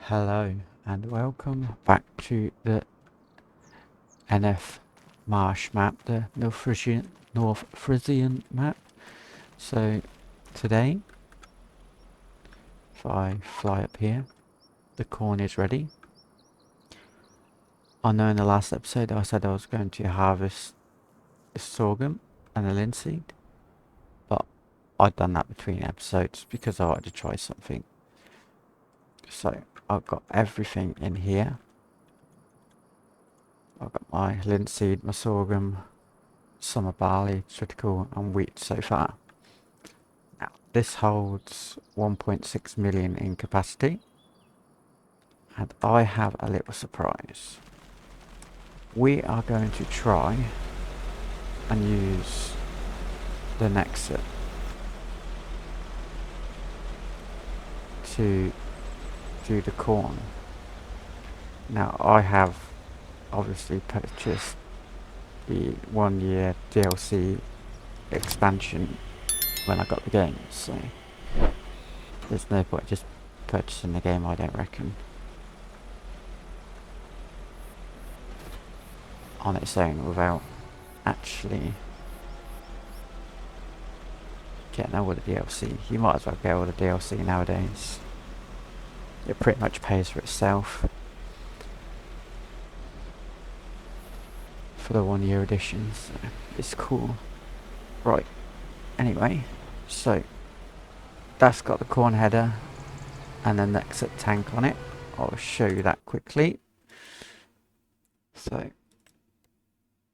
Hello and welcome back to the NF Marsch map, the North Frisian map. So today, if I fly up here, the corn is ready. I know in the last episode I said I was going to harvest a sorghum and a linseed, but I'd done that between episodes because I wanted to try something. So I've got everything in here. I've got my linseed, my sorghum, summer barley, triticale and wheat so far. Now this holds 1.6 million in capacity, and I have a little surprise. We are going to try and use the NEXAT to do the corn. Now I have obviously purchased the 1-year DLC expansion when I got the game, so there's no point just purchasing the game, I don't reckon, on its own without actually getting all the DLC. You might as well get all the DLC nowadays. It pretty much pays for itself for the 1-year edition, so it's cool. Right, anyway, so that's got the corn header and the NEXAT tank on it. I'll show you that quickly. So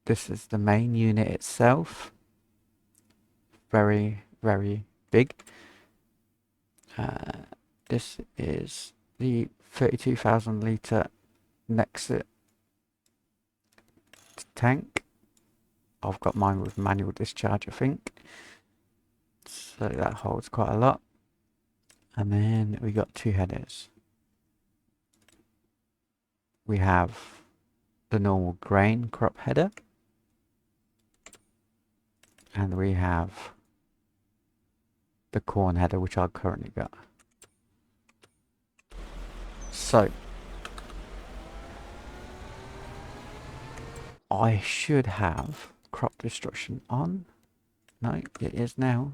this is the main unit itself. Very big. This is the 32,000 litre NEXAT tank. I've got mine with manual discharge, I think, so that holds quite a lot. And then we got two headers. We have the normal grain crop header, and we have the corn header, which I've currently got. So I should have crop destruction on. No, it is now.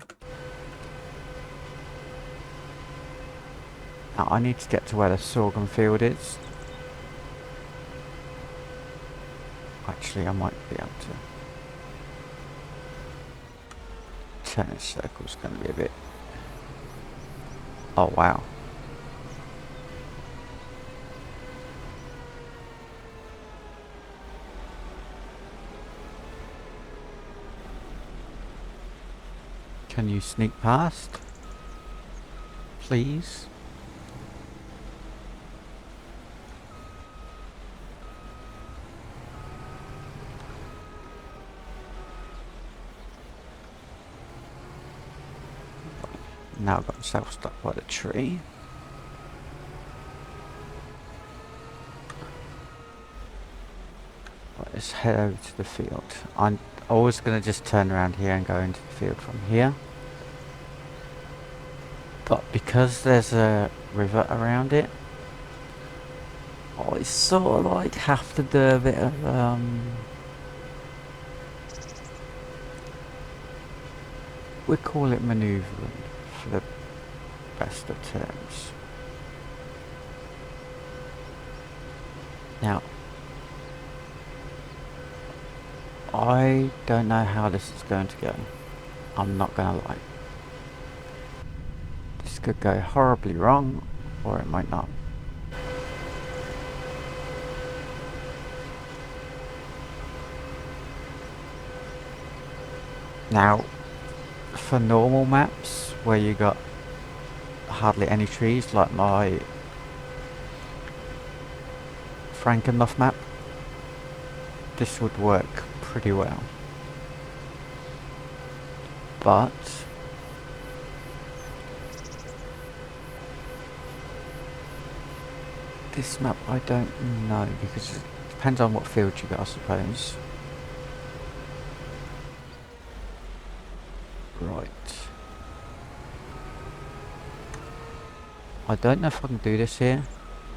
Now I need to get to where the sorghum field is. Actually, I might be able to turn in circles. Going to be a bit. Oh wow. Can you sneak past? Please? Now I've got myself stuck by the tree. Right, let's head over to the field. I'm always going to just turn around here and go into the field from here. But because there's a river around it, I sort of like have to do a bit of we call it manoeuvring for the best of terms. Now I don't know how this is going to go. I'm not gonna lie. This could go horribly wrong, or it might not. Now, for normal maps where you got hardly any trees, like my Frankenmuth map, this would work pretty well. But this map I don't know, because it depends on what field you got, I suppose. Right. I don't know if I can do this here.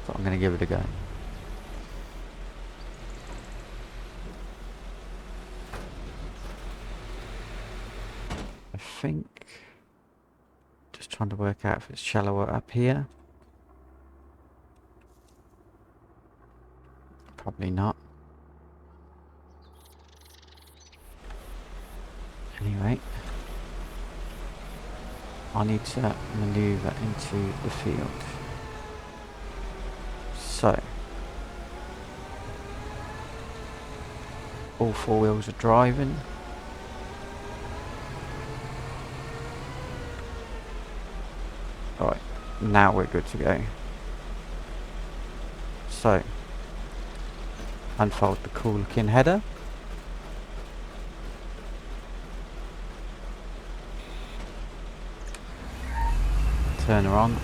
So I'm going to give it a go. I think, just trying to work out if it's shallower up here. Probably not. Anyway, I need to maneuver into the field. So, all four wheels are driving. Alright, now we're good to go. So, unfold the cool looking header. Turn her on.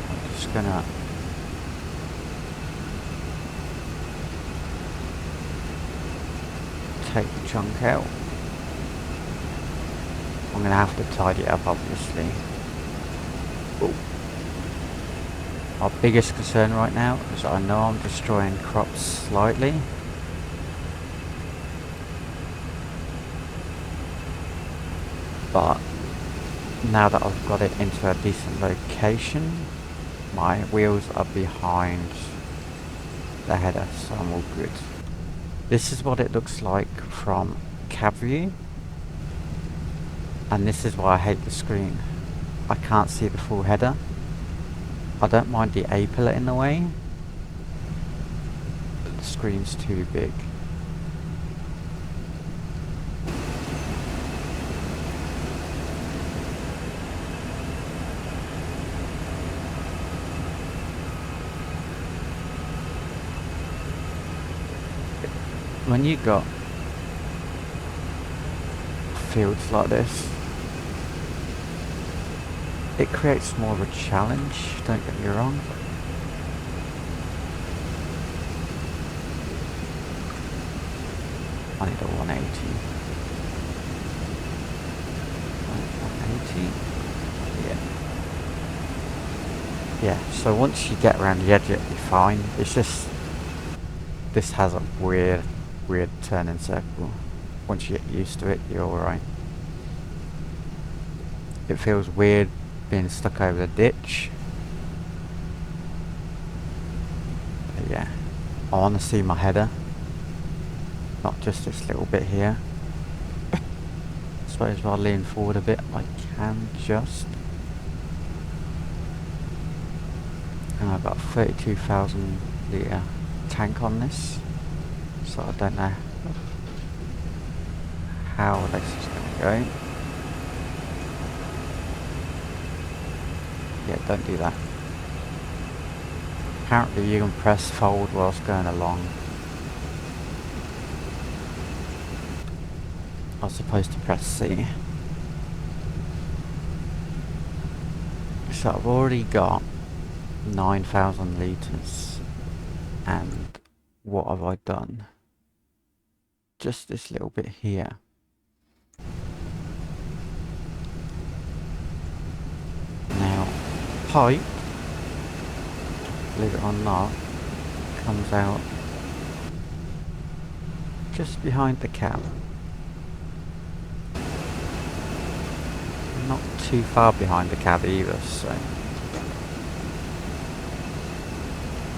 I'm just gonna take the chunk out. I'm gonna have to tidy it up, obviously. Ooh. Our biggest concern right now is I know I'm destroying crops slightly. But now that I've got it into a decent location, my wheels are behind the header, so I'm all good. This is what it looks like from cab view. And this is why I hate the screen. I can't see the full header. I don't mind the A-pillar in the way, but the screen's too big. When you got fields like this, it creates more of a challenge, don't get me wrong. I need a 180. 180? Yeah. Yeah, so once you get around the edge it'll be fine. It's just, this has a weird turning circle. Once you get used to it, you're alright. It feels weird being stuck over the ditch. But yeah, I want to see my header, not just this little bit here. I suppose if I lean forward a bit I can just. And I've got a 32,000 litre tank on this, so I don't know how this is going to go. Yeah, don't do that. Apparently you can press fold whilst going along. I was supposed to press C. So I've already got 9,000 litres, and what have I done? Just this little bit here. Now, pipe, believe it or not, comes out just behind the cab. Not too far behind the cab either, so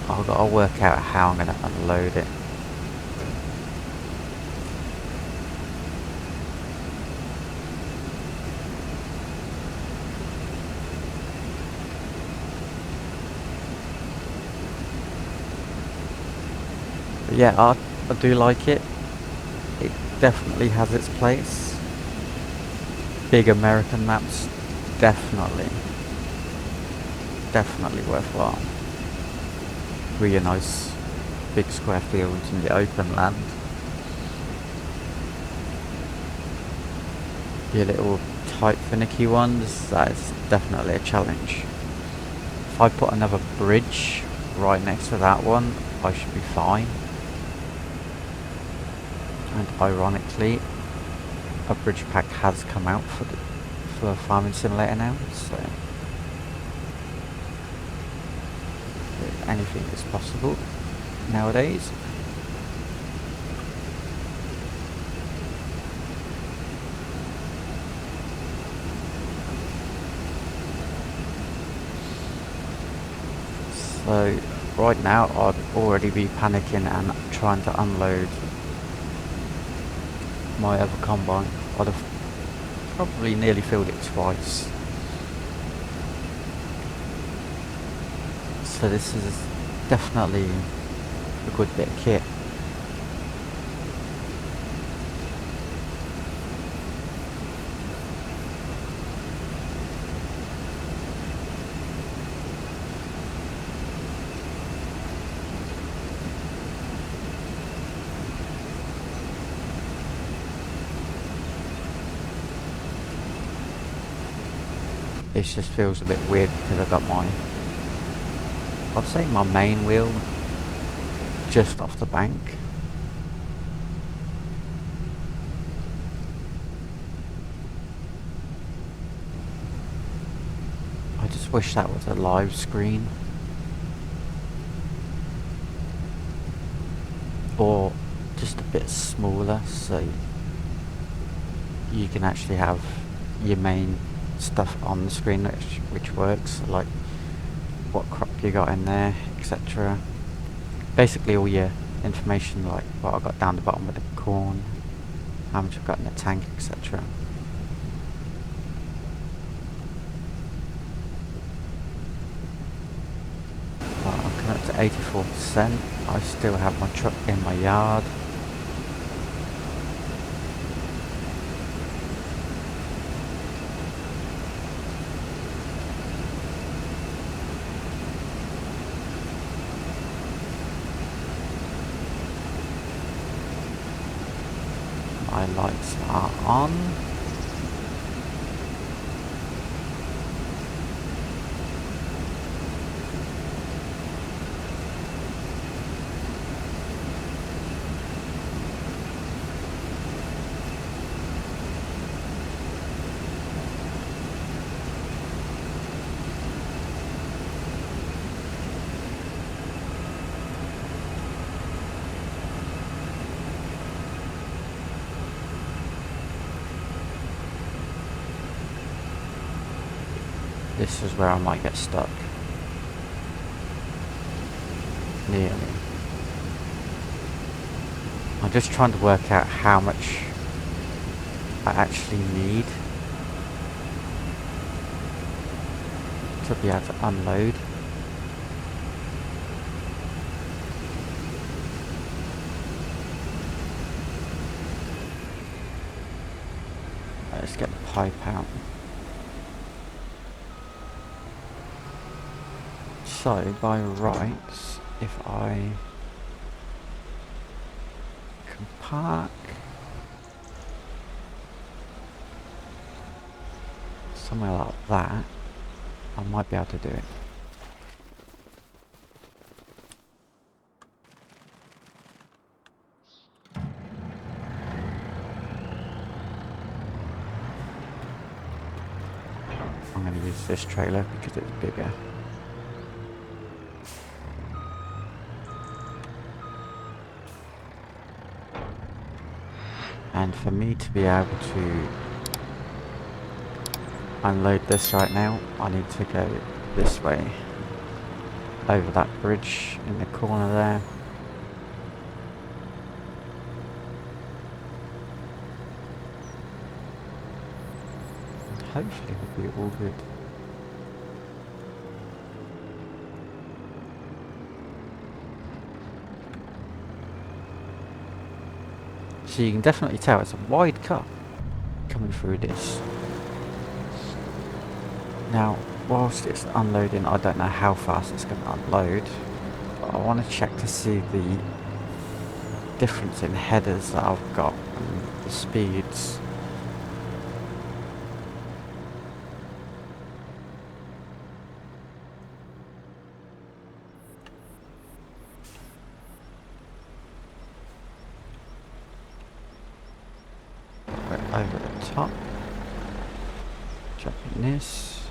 I've got to work out how I'm going to unload it. But yeah, I do like it. It definitely has its place. Big American maps, definitely worthwhile. Really nice big square fields in the open land. Your little tight finicky ones, that is definitely a challenge. If I put another bridge right next to that one, I should be fine. And ironically, a bridge pack has come out for the Farming Simulator now, so anything is possible nowadays. So right now I'd already be panicking and trying to unload my other combine. I'd have probably nearly filled it twice. So this is definitely a good bit of kit. It just feels a bit weird because I've got I'd say my main wheel just off the bank. I just wish that was a live screen. Or just a bit smaller so you can actually have your main stuff on the screen which works, like what crop you got in there, etc. Basically all your information, like what I got down the bottom with the corn, how much I've got in the tank, etc. I'm coming up to 84%. I still have my truck in my yard. My lights are on. This is where I might get stuck. Nearly. I'm just trying to work out how much I actually need to be able to unload. Let's get the pipe out. So, by rights, if I can park somewhere like that, I might be able to do it. I'm going to use this trailer because it's bigger. And for me to be able to unload this right now, I need to go this way, over that bridge in the corner there. And hopefully we'll be all good. So you can definitely tell it's a wide cut coming through this. Now, whilst it's unloading, I don't know how fast it's going to unload, but I want to check to see the difference in headers that I've got and the speeds. top. Jump in this.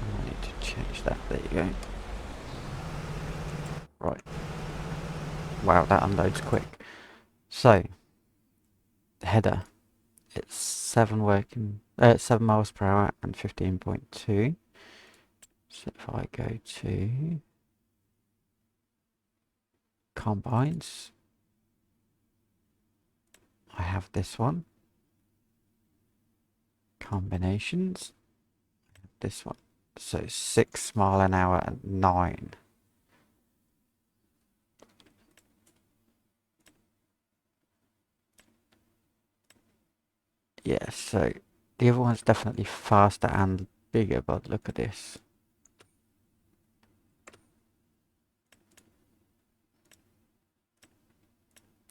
I need to change that. There you go. Right. Wow, that unloads quick. So, header. It's 7 miles per hour and 15.2. So if I go to combines, I have this one. Combinations, this one. So 6 mile an hour and 9. Yeah, so the other one's definitely faster and bigger, but look at this.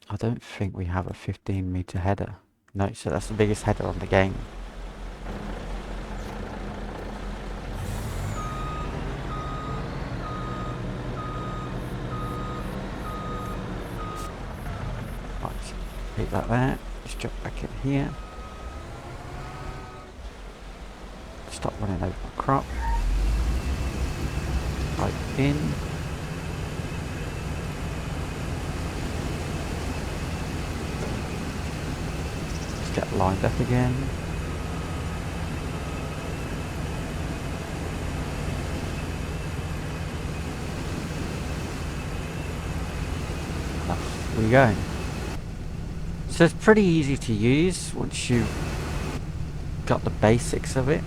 I don't think we have a 15-meter header. No, so that's the biggest header on the game. Right, leave that there. Just jump back in here. Stop running over my crop. Pipe in. Let's get lined up again. Off we go. So it's pretty easy to use once you've got the basics of it.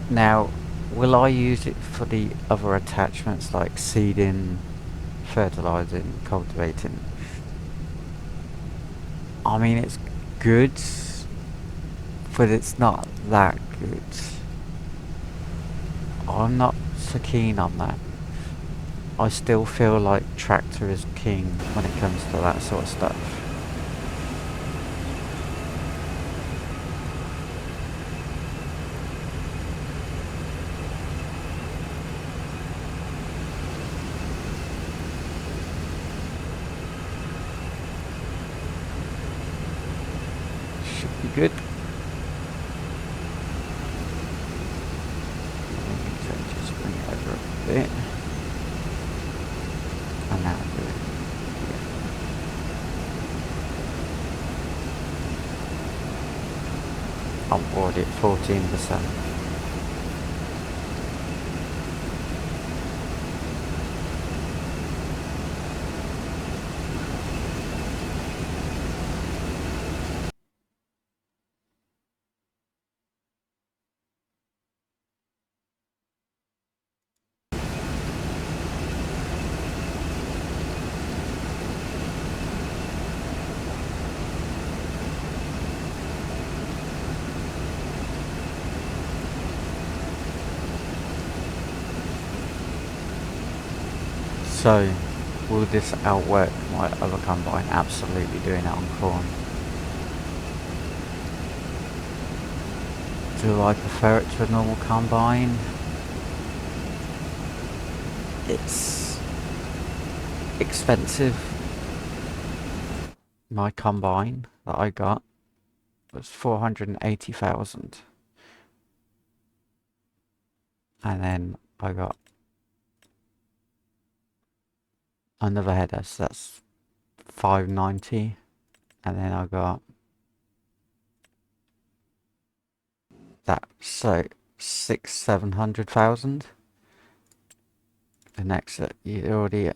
Now, will I use it for the other attachments like seeding, fertilizing, cultivating? I mean, it's good, but it's not that good. I'm not so keen on that. I still feel like tractor is king when it comes to that sort of stuff. Should be good. So just bring it over a bit. And now do it. Yeah. I'm already at 14%. So, will this outwork my other combine? Absolutely doing it on corn. Do I prefer it to a normal combine? It's expensive. My combine that I got was 480,000. And then I got another header, so that's 590. And then I got that, so 700,000. The NEXAT, you're already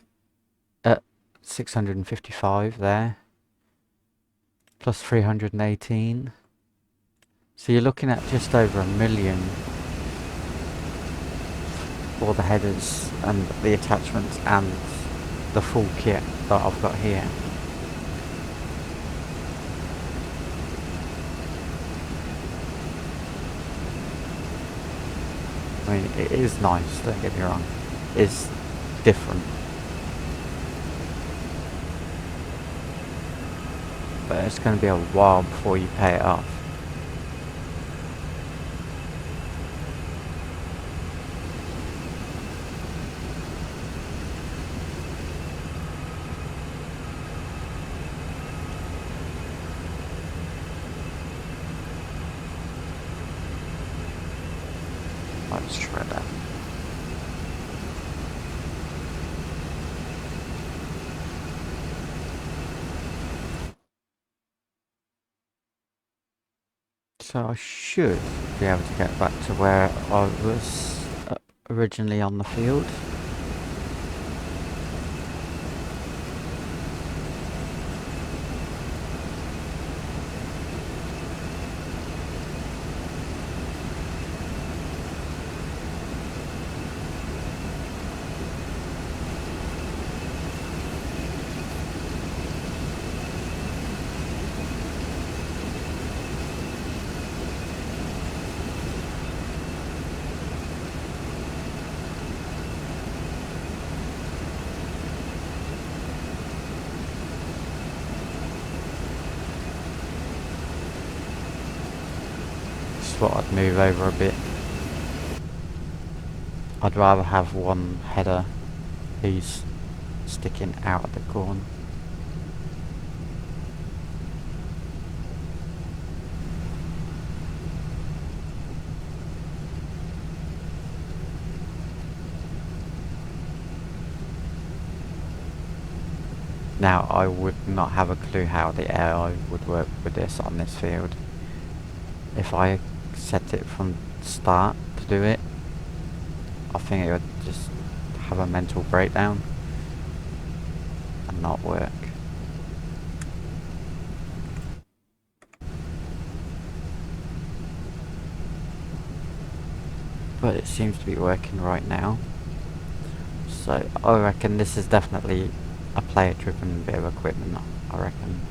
at 655 there, plus 318. So you're looking at just over 1 million for the headers and the attachments and the full kit that I've got here. I mean, it is nice, don't get me wrong. It's different. But it's going to be a while before you pay it off. Let's try that. So I should be able to get back to where I was originally on the field. Thought I'd move over a bit. I'd rather have one header who's sticking out of the corn. Now I would not have a clue how the AI would work with this on this field. If I set it from the start to do it, I think it would just have a mental breakdown and not work. But it seems to be working right now. So I reckon this is definitely a player driven bit of equipment, I reckon.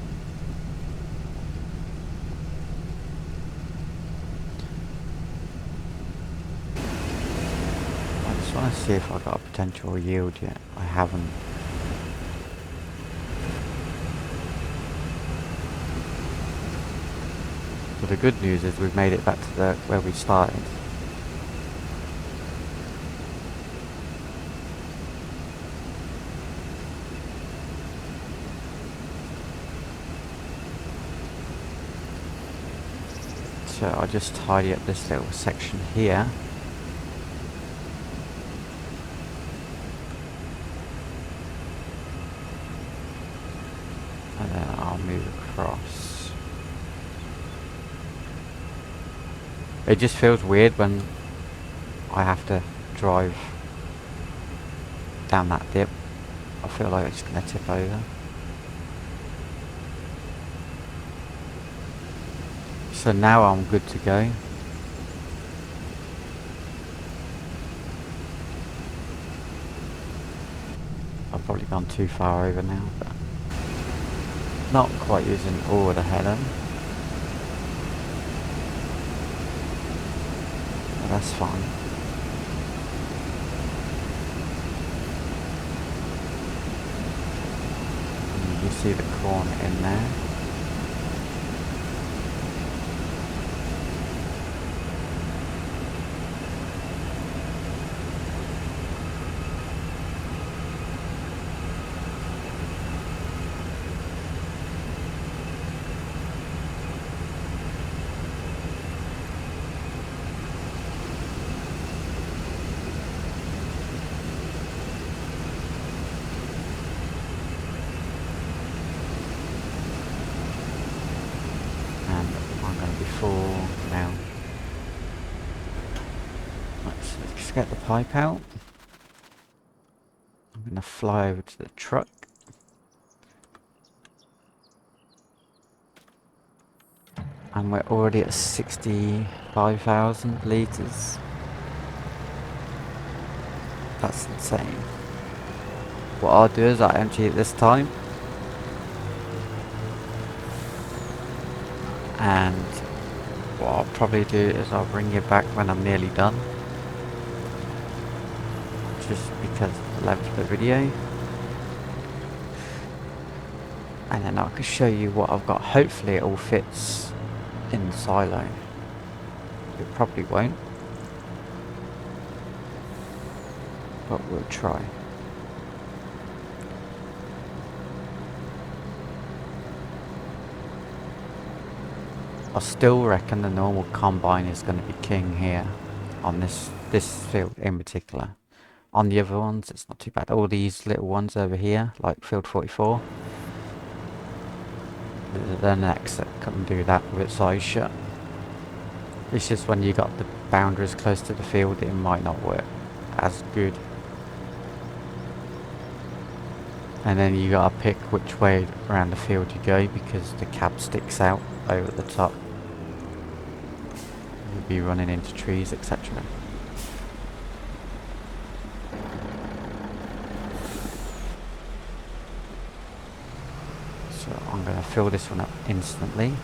I just want to see if I got a potential yield yet. I haven't. But the good news is we've made it back to where we started. So I'll just tidy up this little section here. And then I'll move across. It just feels weird when I have to drive down that dip. I feel like it's going to tip over. So now I'm good to go. I've probably gone too far over now, but not quite using all of the header. But that's fine. And you see the corn in there. Now let's get the pipe out. I'm going to fly over to the truck. And we're already at 65,000 litres. That's insane. What I'll do is I'll empty it this time. And what I'll probably do is I'll bring you back when I'm nearly done. Just because of the length of the video. And then I can show you what I've got. Hopefully it all fits in the silo. It probably won't. But we'll try. I still reckon the normal combine is going to be king here on this this field in particular. On the other ones, it's not too bad. All these little ones over here, like field 44, the NEXAT couldn't do that with its eyes shut. It's just when you got the boundaries close to the field, it might not work as good. And then you gotta pick which way around the field you go because the cab sticks out over the top. You'll be running into trees, etc. So I'm gonna fill this one up instantly.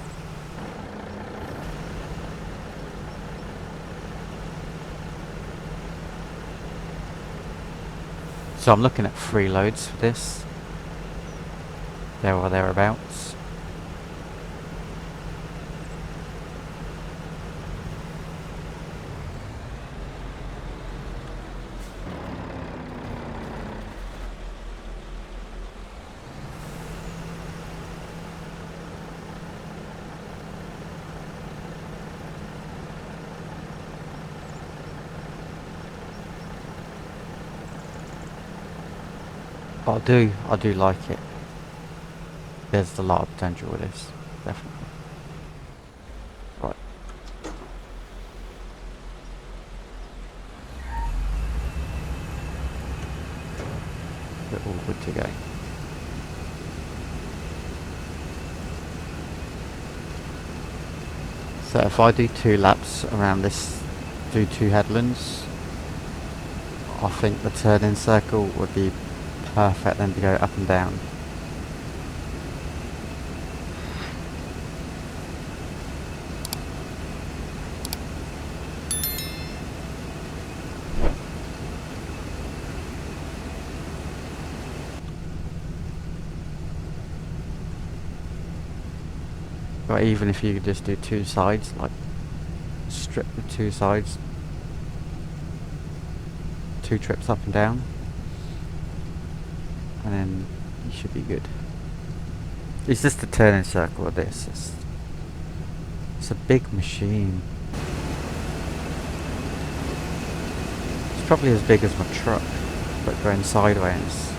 So I'm looking at 3 loads for this. There or thereabouts. But I do like it. There's a lot of potential with this, definitely. Right. We're all good to go. So if I do 2 laps around this, do 2 headlands, I think the turning circle would be perfect then to go up and down. But even if you could just do 2 sides, like strip the 2 sides, 2 trips up and down, and then you should be good. It's just the turning circle of this. It's a big machine. It's probably as big as my truck, but going sideways.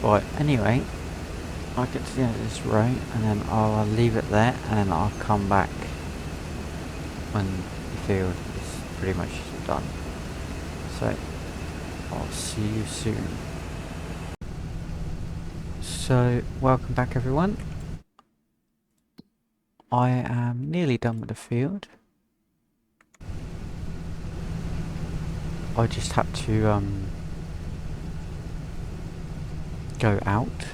Right, anyway, I'll get to the end of this row and then I'll leave it there and then I'll come back when the field is pretty much done. So, I'll see you soon. So, welcome back everyone. I am nearly done with the field. I just had to go out,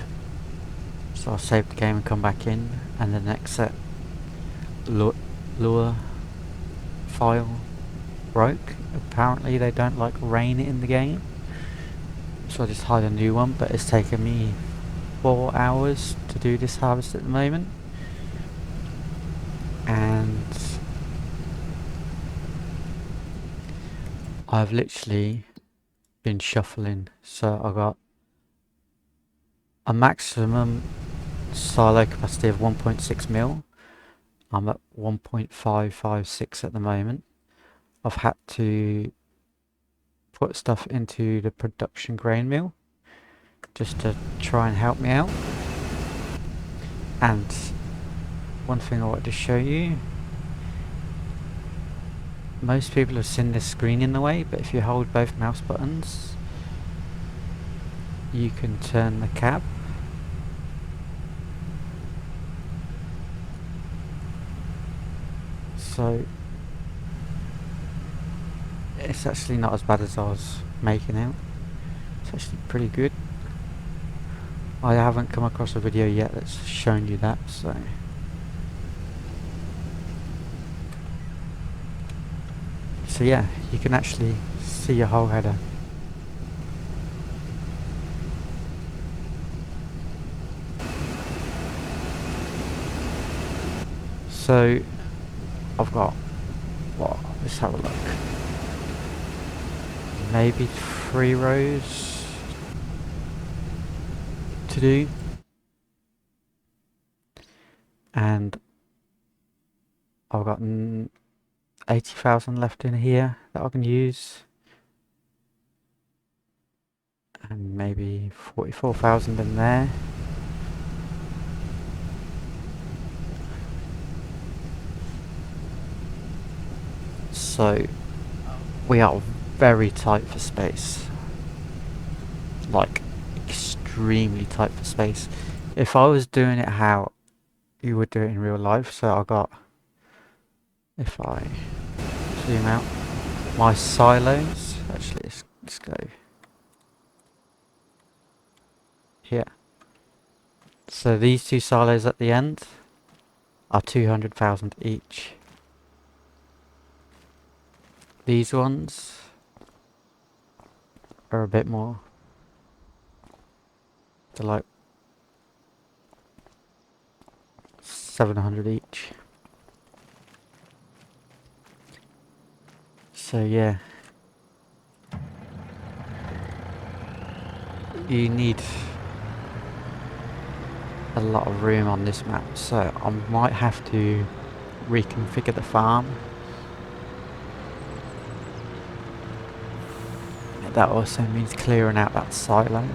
so I'll save the game and come back in, and the NEXAT lure file broke. Apparently they don't like rain in the game, so I just hired a new one, but it's taken me 4 hours to do this harvest at the moment, and I've literally been shuffling. So I got a maximum silo capacity of 1.6 mil. I'm at 1.556 at the moment. I've had to put stuff into the production grain mill just to try and help me out. And one thing I wanted to show you, most people have seen this screen in the way, but if you hold both mouse buttons you can turn the cab. So it's actually not as bad as I was making out. It's actually pretty good. I haven't come across a video yet that's shown you that, so... So yeah, you can actually see your whole header. So, I've got, what, let's have a look. Maybe 3 rows to do. And I've got 80,000 left in here that I can use. And maybe 44,000 in there. So we are very tight for space. Like extremely tight for space. If I was doing it how you would do it in real life, so I got, if I zoom out, my silos, actually let's go here. So these 2 silos at the end are 200,000 each. These ones are a bit more. They're like 700 each. So yeah, you need a lot of room on this map, so I might have to reconfigure the farm. That also means clearing out that silo.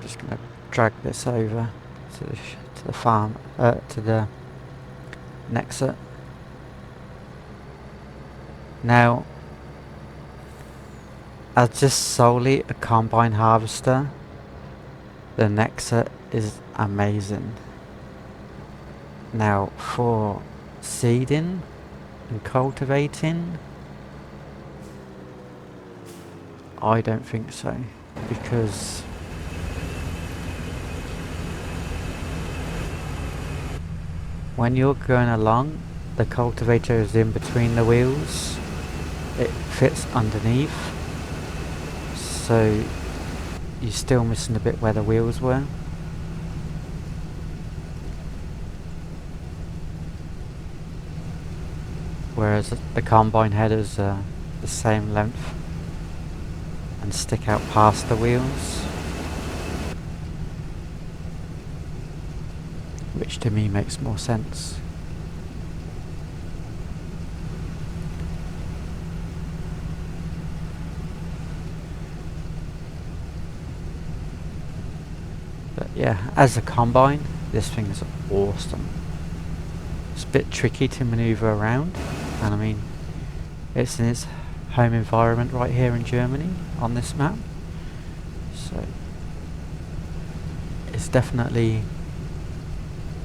Just gonna drag this over to the farm, to the NEXAT. Now, as just solely a combine harvester, the NEXAT is amazing. Now, for seeding and cultivating, I don't think so, because when you're going along, the cultivator is in between the wheels. It fits underneath, so you're still missing a bit where the wheels were. Whereas the combine headers are the same length and stick out past the wheels, which to me makes more sense. But yeah, as a combine, this thing is awesome. It's a bit tricky to maneuver around, and I mean, it's in its home environment right here in Germany on this map, so it's definitely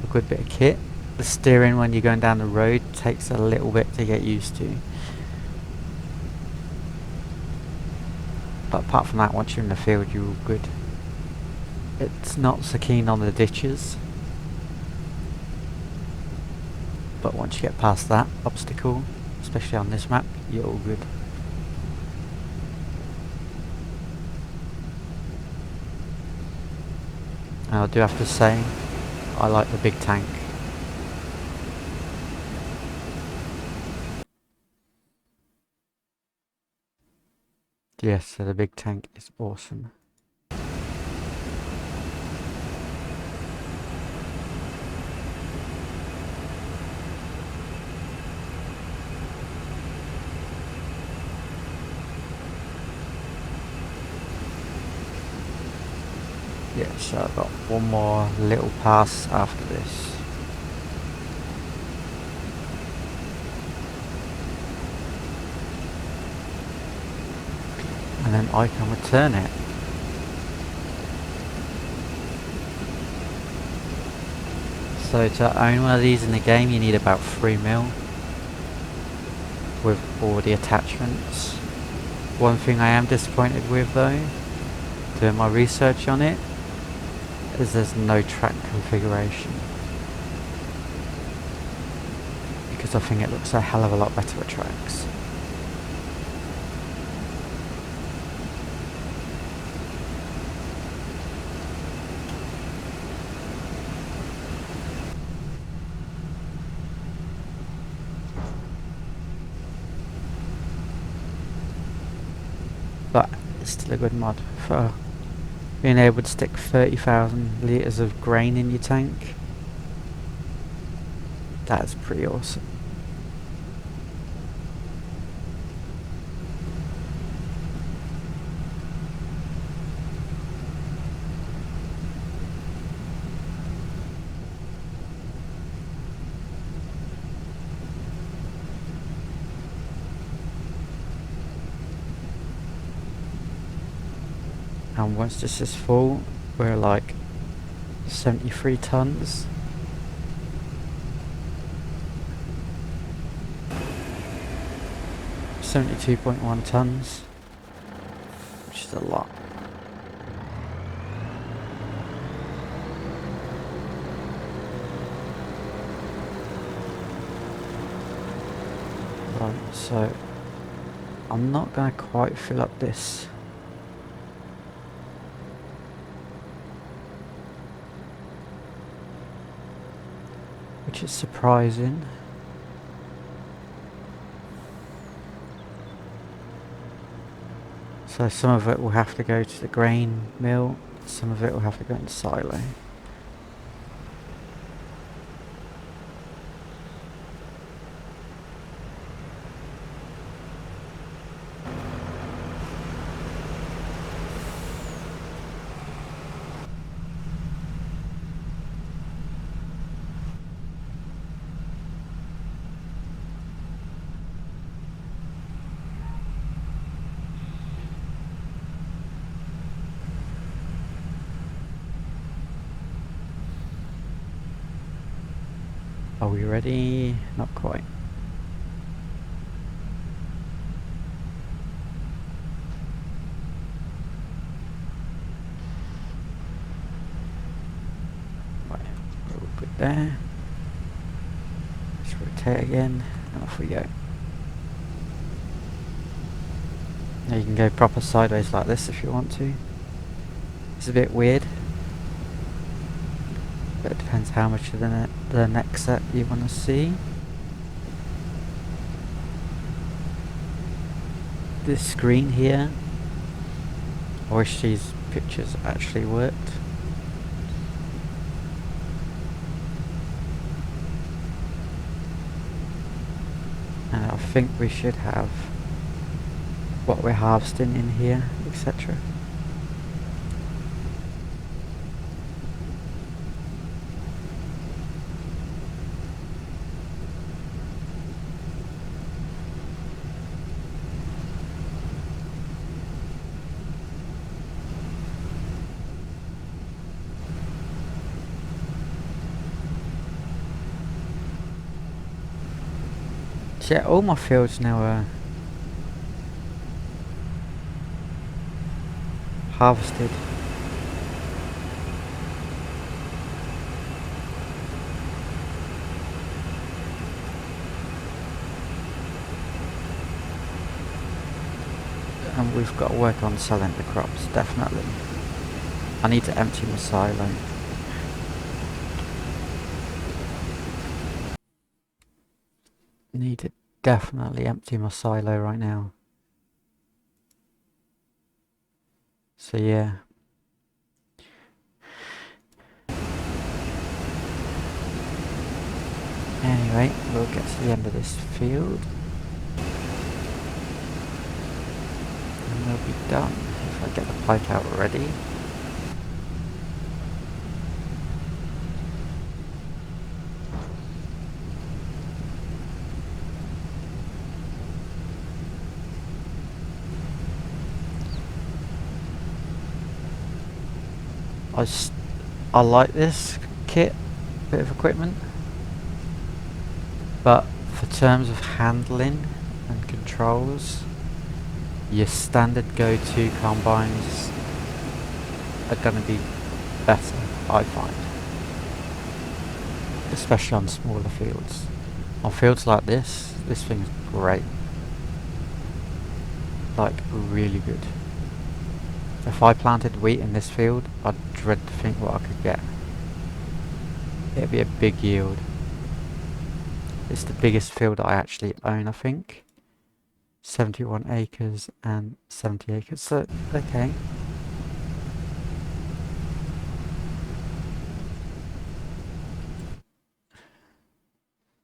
a good bit of kit. The steering when you're going down the road takes a little bit to get used to, but apart from that, once you're in the field, you're all good. It's not so keen on the ditches, but once you get past that obstacle, especially on this map, you're all good. And I do have to say, I like the big tank. Yes, so the big tank is awesome. Yeah, so I've got one more little pass after this. And then I can return it. So to own one of these in the game, you need about 3 mil with all the attachments. One thing I am disappointed with though, doing my research on it, is there's no track configuration. Because I think it looks a hell of a lot better with tracks. But it's still a good mod for being able to stick 30,000 litres of grain in your tank. That's pretty awesome. And once this is full, we're like 73 tons. .1 tons, which is a lot. Right, so I'm not going to quite fill up this. Which is surprising. So some of it will have to go to the grain mill, some of it will have to go into silo. Are we ready? Not quite. Right, we'll put there. Let's rotate again, and off we go. Now you can go proper sideways like this if you want to. It's a bit weird, but it depends how much of the NEXAT you want to see. This screen here, I wish these pictures actually worked. And I think we should have what we're harvesting in here, etc. So yeah, all my fields now are harvested. And we've got to work on selling the crops, definitely. I need to empty my silo. Need to definitely empty my silo right now. So yeah. Anyway, we'll get to the end of this field. And we'll be done if I get the pipe out ready. I like this bit of equipment, but for terms of handling and controls, Your standard go-to combines are going to be better, I find. Especially on smaller fields. On fields like this thing's great. Like, really good. If I planted wheat in this field, I'd dread to think what I could get. It'd be a big yield. It's the biggest field I actually own, I think. 71 acres and 70 acres, so, okay.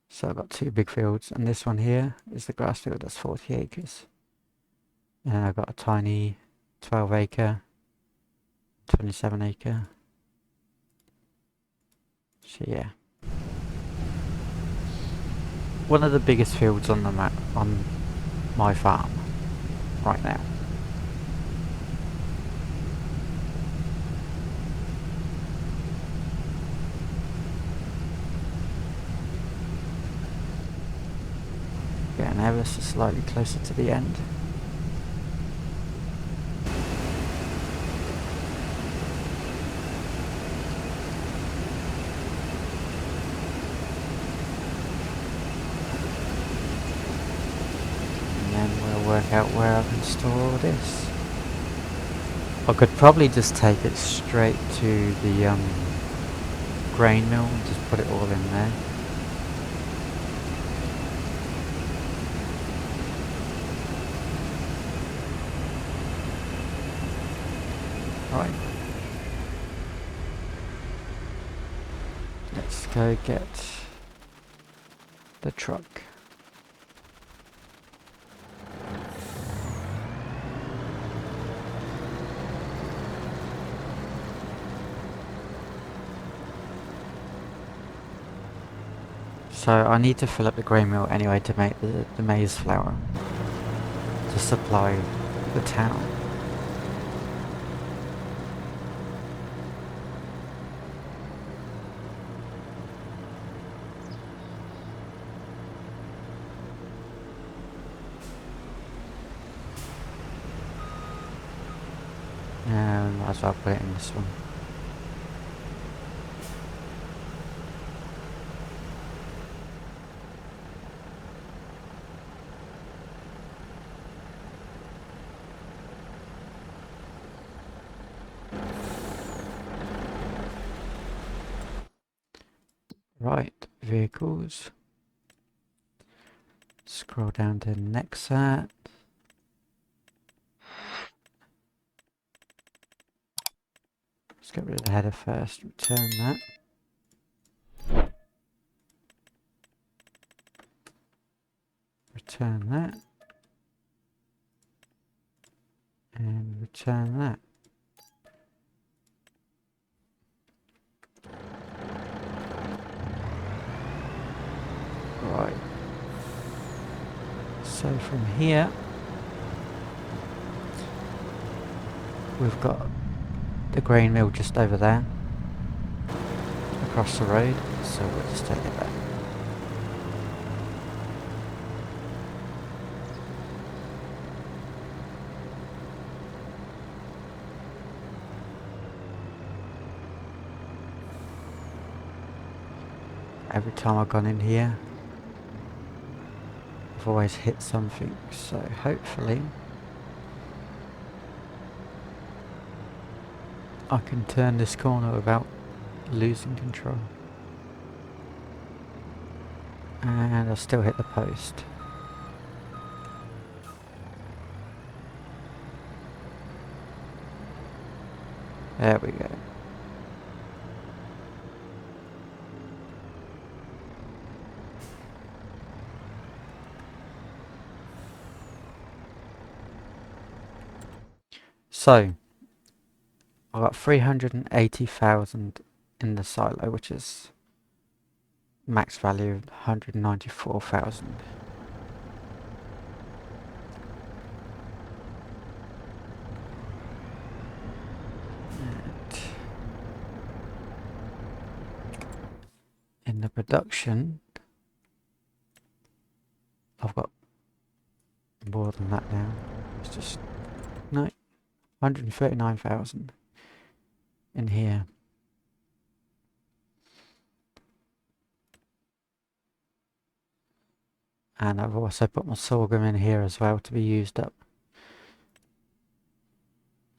So I've got two big fields, and this one here is the grass field, that's 40 acres. And I've got a tiny 12 acre, 27 acre. So yeah. One of the biggest fields on the map, on my farm, right now. Getting ever so slightly closer to the end. And then we'll work out where I can store this. I could probably just take it straight to the grain mill and just put it all in there. Right. Let's go get the truck. So I need to fill up the grain mill anyway to make the maize flour to supply the town. And might as well put it in this one. Right, vehicles. Scroll down to NEXAT. Let's get rid of the header first, return that. Return that. And return that. Right. So from here, we've got the grain mill just over there, across the road, so we'll just take it there. Every time I've gone in here, I've always hit something, so hopefully I can turn this corner without losing control. And I still hit the post. There we go. So, I've got 380,000 in the silo, which is max value of 194,000. In the production, I've got more than that now. It's just, no, 139,000 in here. And I've also put my sorghum in here as well to be used up.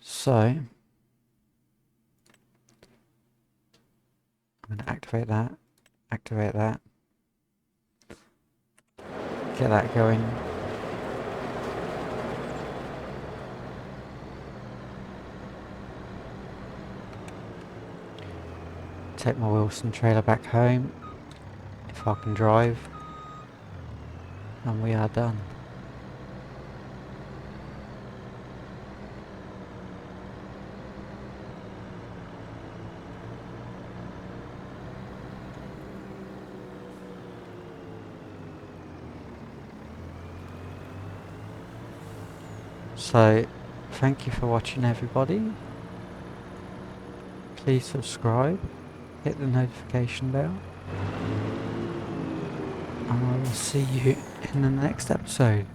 So, I'm going to activate that, get that going. Take my Wilson trailer back home, if I can drive, and we are done. So, thank you for watching, everybody. Please subscribe, hit the notification bell, and I will see you in the next episode.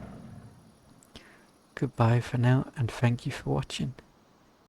Goodbye for now, and thank you for watching.